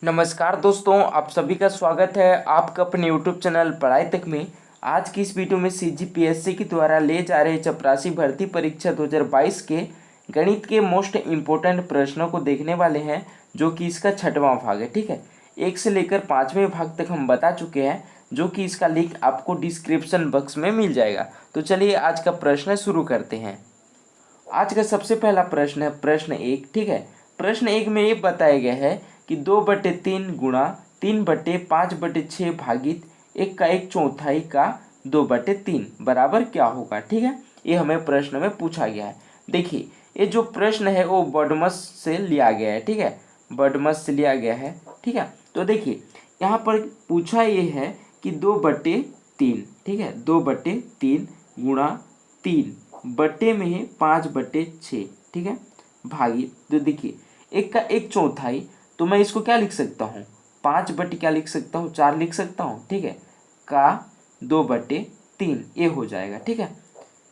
नमस्कार दोस्तों, आप सभी का स्वागत है आपका अपने यूट्यूब चैनल पढ़ाई तक में। आज की इस वीडियो में सीजीपीएससी के द्वारा ले जा रहे चपरासी भर्ती परीक्षा 2022 के गणित के मोस्ट इम्पोर्टेंट प्रश्नों को देखने वाले हैं, जो कि इसका 6वां भाग है। ठीक है, 1 से लेकर 5वें भाग तक हम बता चुके हैं, जो कि इसका लिंक आपको डिस्क्रिप्शन बॉक्स में मिल जाएगा। तो चलिए आज का प्रश्न शुरू करते हैं। आज का सबसे पहला प्रश्न है प्रश्न 1। ठीक है, प्रश्न 1 में ये बताया गया है कि 2/3 गुणा 3/5/6 भागित 1/4 का 2/3 बराबर क्या होगा। ठीक है, ये हमें प्रश्न में पूछा गया है। देखिए, ये जो प्रश्न है वो बॉडमस से लिया गया है। ठीक है, बॉडमस से लिया गया है। ठीक है, तो देखिए यहाँ पर पूछा ये है कि 2/3। ठीक है, 2/3 गुणा 3 बट्टे में है 5/6। ठीक है, भागित, तो देखिए 1/4, तो मैं इसको क्या लिख सकता हूँ, 5 बटे क्या लिख सकता हूँ, 4 लिख सकता हूँ। ठीक है, का 2/3 ये हो जाएगा। ठीक है,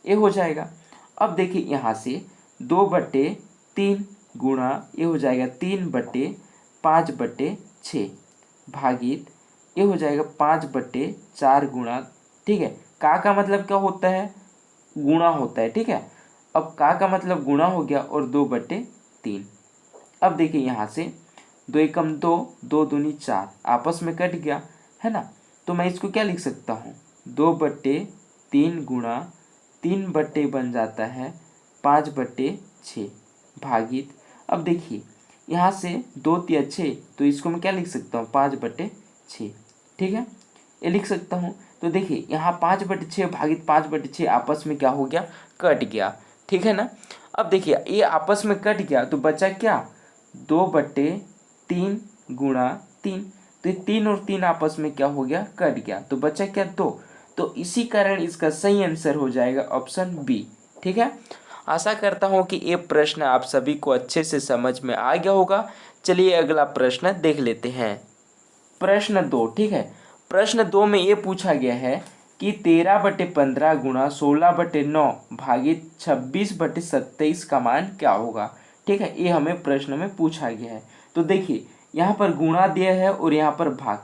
ये हो जाएगा। अब देखिए यहाँ से 2/3 गुणा ये हो जाएगा 3/5/6 भागित ये हो जाएगा 5/4 गुणा। ठीक है, का मतलब क्या होता है, गुणा होता है। ठीक है, अब का मतलब गुणा हो गया और 2/3। अब देखिए यहाँ से 2 एकम 2, 2 दूनी 4, आपस में कट गया है ना। तो मैं इसको क्या लिख सकता हूँ, 2/3 गुणा 3 बन जाता है 5/6 भागित। अब देखिए यहाँ से 2 तिया 6, तो इसको मैं क्या लिख सकता हूँ, 5/6। ठीक है, ये लिख सकता हूँ। तो देखिए यहाँ 5/6 भागित 5/6 आपस में क्या हो गया, कट गया। ठीक है ना। अब देखिए ये आपस में कट गया तो बचा क्या, 2/3 गुणा 3। तो ये 3 और 3 आपस में क्या हो गया, कट गया, तो बचा क्या, 2। तो इसी कारण इसका सही आंसर हो जाएगा ऑप्शन बी। ठीक है, आशा करता हूँ कि ये प्रश्न आप सभी को अच्छे से समझ में आ गया होगा। चलिए अगला प्रश्न देख लेते हैं। प्रश्न 2। ठीक है, प्रश्न 2 में ये पूछा गया है कि 13/15 गुणा 16/9 भागित 26/27 का मान क्या होगा। ठीक है, ये हमें प्रश्न में पूछा गया है। तो देखिए यहाँ पर गुणा दिया है और यहाँ पर भाग।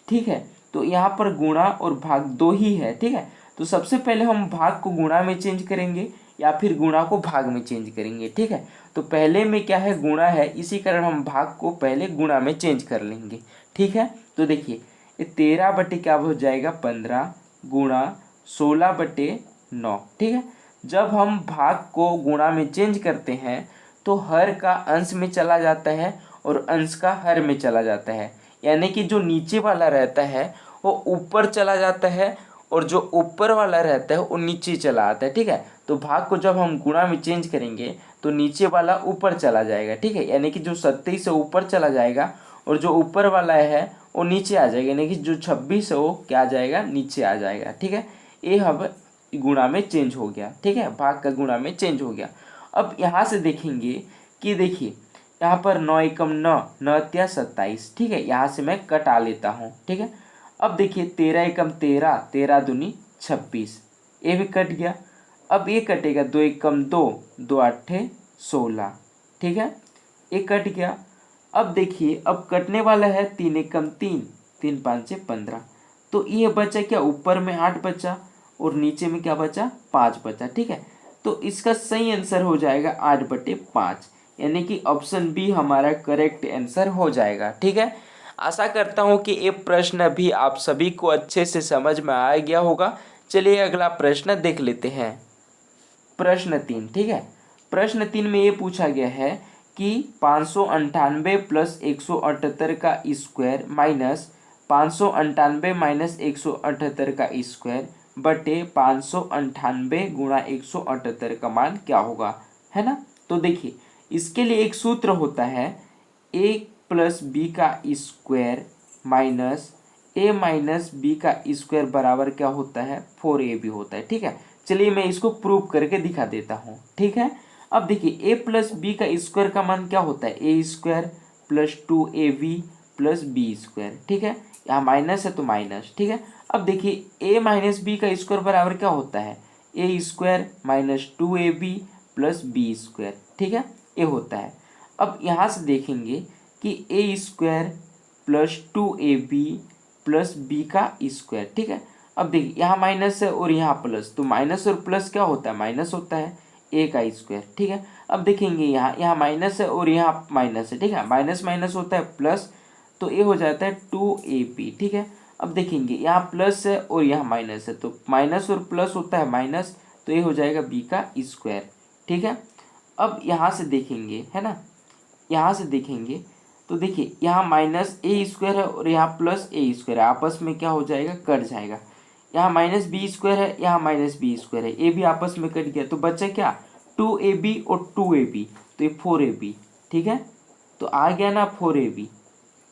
ठीक है, तो यहाँ पर गुणा और भाग दो ही है। ठीक है, तो सबसे पहले हम भाग को गुणा में चेंज करेंगे या फिर गुणा को भाग में चेंज करेंगे। ठीक है, तो पहले में क्या है, गुणा है, इसी कारण हम भाग को पहले गुणा में चेंज कर लेंगे। ठीक है, तो देखिए ये 13 क्या हो जाएगा, 15 गुणा 16/9। ठीक है, जब हम भाग को गुणा में चेंज करते हैं तो हर का अंश में चला जाता है और अंश का हर में चला जाता है, यानी कि जो नीचे वाला रहता है वो ऊपर चला जाता है और जो ऊपर वाला रहता है वो नीचे चला आता है। ठीक है, तो भाग को जब हम गुणा में चेंज करेंगे तो नीचे वाला ऊपर चला जाएगा। ठीक है, यानी कि जो 27 से ऊपर चला जाएगा और जो ऊपर वाला है वो नीचे आ जाएगा, यानी कि जो 26 है वो क्या आ जाएगा, नीचे आ जाएगा। ठीक है, ये अब गुणा में चेंज हो गया। ठीक है, भाग का गुणा में चेंज हो गया। अब यहाँ से देखेंगे कि देखिए यहाँ पर 9 एकम 9, 9 तिया 27। ठीक है, यहाँ से मैं कटा लेता हूँ। ठीक है, अब देखिए 13 एकम 13, 13 दूनी 26, ये भी कट गया। अब ये कटेगा 2 एकम 2, 2 आठे 16। ठीक है, ये कट गया। अब देखिए अब कटने वाला है 3 एकम 3, 3 5 15। तो ये बचा क्या, ऊपर में 8 बचा और नीचे में क्या बचा, 5 बचा। ठीक है, तो इसका सही आंसर हो जाएगा 8/5, यानी कि ऑप्शन बी हमारा करेक्ट आंसर हो जाएगा। ठीक है, आशा करता हूँ कि ये प्रश्न भी आप सभी को अच्छे से समझ में आ गया होगा। चलिए अगला प्रश्न देख लेते हैं। प्रश्न 3। ठीक है, प्रश्न 3 में ये पूछा गया है कि 598 प्लस 178 का स्क्वायर माइनस 598 माइनस 178 का स्क्वायर बटे 598 गुणा 178 का मान क्या होगा, है ना। तो देखिए इसके लिए एक सूत्र होता है, a प्लस बी का square minus a minus b का स्क्वायर बराबर क्या होता है, 4ab होता है। ठीक है, चलिए मैं इसको प्रूव करके दिखा देता हूँ। ठीक है, अब देखिए a प्लस बी का स्क्वायर का मान क्या होता है, a square plus 2ab plus b square. ठीक है, यहाँ माइनस है तो माइनस। ठीक है, अब देखिए a माइनस बी का स्क्वायर बराबर क्या होता है, a square minus 2ab plus b square. ठीक है, ये होता है। अब यहाँ से देखेंगे कि a square plus 2ab plus b का स्क्वायर। ठीक है, अब देखिए यहाँ माइनस है और यहाँ प्लस, तो माइनस और प्लस क्या होता है, माइनस होता है, ए का स्क्वायर। ठीक है, अब देखेंगे यहाँ माइनस है और यहाँ माइनस है। ठीक है, माइनस माइनस होता है प्लस, तो ये हो जाता है 2ab। ठीक है, अब देखेंगे यहाँ प्लस है और यहाँ माइनस है, तो माइनस और प्लस होता है माइनस, तो ये हो जाएगा बी का स्क्वायर। ठीक है, अब यहाँ से देखेंगे, है ना, यहाँ से देखेंगे तो देखिए यहाँ माइनस ए स्क्वायर है और यहाँ प्लस ए स्क्वायर है, आपस में क्या हो जाएगा, कट जाएगा। यहाँ माइनस बी स्क्वायर है, यहाँ माइनस बी स्क्वायर है, ए भी आपस में कट गया, तो बचा क्या, 2ab और 2ab, तो ये 4ab। ठीक है, तो आ गया ना 4ab।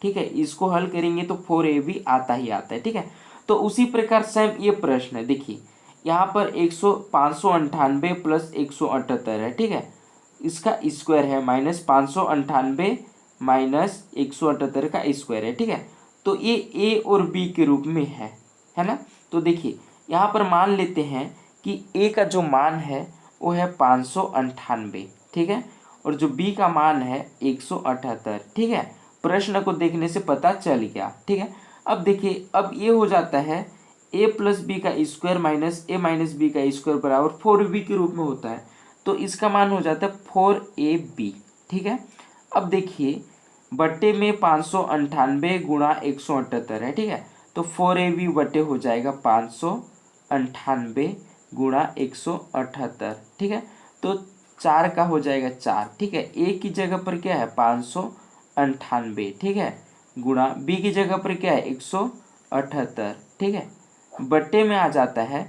ठीक है, इसको हल करेंगे तो 4ab आता ही आता है। ठीक है, तो उसी प्रकार सेम ये प्रश्न है, देखिए यहाँ पर 598 प्लस 178 है। ठीक है, इसका स्क्वायर है माइनस 598 माइनस 178 का स्क्वायर है। ठीक है, तो ये ए और बी के रूप में है ना। तो देखिए यहाँ पर मान लेते हैं कि ए का जो मान है वो है 598। ठीक है, और जो बी का मान है 178। ठीक है, प्रश्न को देखने से पता चल गया। ठीक है, अब देखिए अब ये हो जाता है ए प्लस बी का स्क्वायर माइनस ए माइनस बी का स्क्वायर बराबर 4b के रूप में होता है, तो इसका मान हो जाता है 4ab। ठीक है, अब देखिए बट्टे में 598 गुणा 178 है। ठीक है, तो 4ab बट्टे हो जाएगा 598 गुणा 178। ठीक है, तो 4 का हो जाएगा 4। ठीक है, ए की जगह पर क्या है 598। ठीक है, गुणा बी की जगह पर क्या है 178। ठीक है, बट्टे में आ जाता है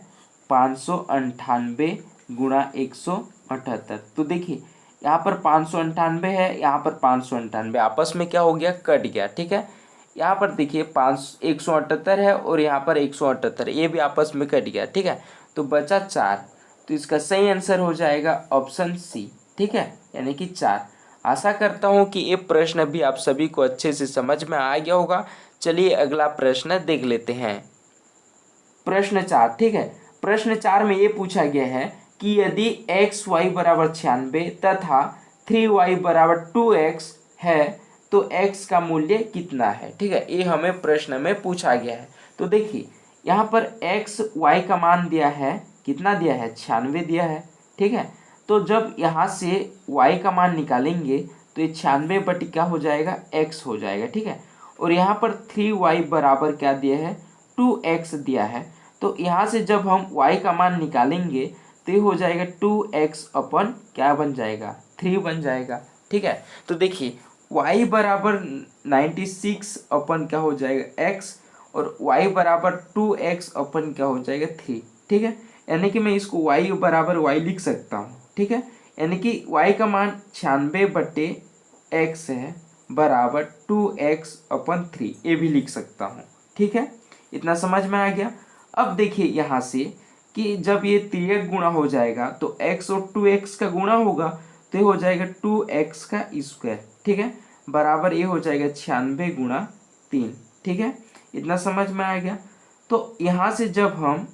598 गुणा 178। तो देखिए यहाँ पर 598 है, यहाँ पर 598 आपस में क्या हो गया, कट गया। ठीक है, यहाँ पर देखिए 178 है और यहाँ पर 178, ये भी आपस में कट गया। ठीक है, तो बचा 4, तो इसका सही आंसर हो जाएगा ऑप्शन सी। ठीक है, यानी कि 4। आशा करता हूँ कि ये प्रश्न भी आप सभी को अच्छे से समझ में आ गया होगा। चलिए अगला प्रश्न देख लेते हैं। प्रश्न 4। ठीक है, प्रश्न 4 में ये पूछा गया है कि यदि एक्स वाई बराबर 96 तथा 3y बराबर 2x है तो x का मूल्य कितना है। ठीक है, ये हमें प्रश्न में पूछा गया है। तो देखिए यहाँ पर x y का मान दिया है, कितना दिया है, 96 दिया है। ठीक है, तो जब यहाँ से y का मान निकालेंगे तो ये 96 बटी क्या हो जाएगा, x हो जाएगा। ठीक है, और यहाँ पर 3y बराबर क्या दिया है, 2x दिया है। तो यहाँ से जब हम y का मान निकालेंगे तो ये हो जाएगा 2x अपन क्या बन जाएगा, 3 बन जाएगा। ठीक है, तो देखिए y बराबर 96 अपन क्या हो जाएगा x, और y बराबर 2x अपन क्या हो जाएगा 3। ठीक है, यानी कि मैं इसको y बराबर y लिख सकता हूँ। ठीक है, यानी कि y का मान 96 बटे x है बराबर 2x अपन 3, ये भी लिख सकता हूँ। ठीक है, इतना समझ में आ गया। अब देखिए यहाँ से कि जब ये 3x गुणा हो जाएगा तो x और 2x का गुणा होगा, तो ये हो जाएगा 2x का स्क्वायर। ठीक है, बराबर ये हो जाएगा 96 गुणा 3। ठीक है, इतना समझ में आ गया। तो यहाँ से जब हम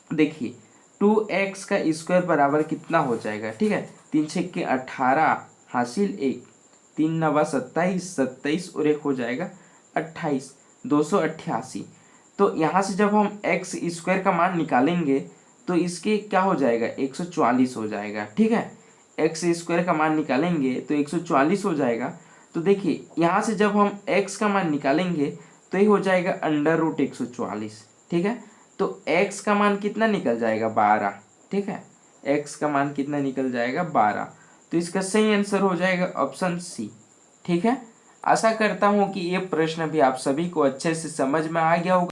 देखिए 2x का स्क्वायर बराबर कितना हो जाएगा। ठीक है, 3 छक्के 18 हासिल 1, 3 नवा 27, 27 और 1 हो जाएगा 28, 288। तो यहाँ से जब हम x स्क्वायर का मान निकालेंगे तो इसके क्या हो जाएगा, 144 हो जाएगा। ठीक है, x स्क्वायर का मान निकालेंगे तो 144 हो जाएगा। तो देखिए यहाँ से जब हम x का मान निकालेंगे तो ये हो जाएगा √144। ठीक है, तो x का मान कितना निकल जाएगा, 12। ठीक है, x का मान कितना निकल जाएगा, 12। तो इसका सही आंसर हो जाएगा ऑप्शन सी। ठीक है, आशा करता हूँ कि ये प्रश्न भी आप सभी को अच्छे से समझ में आ गया होगा।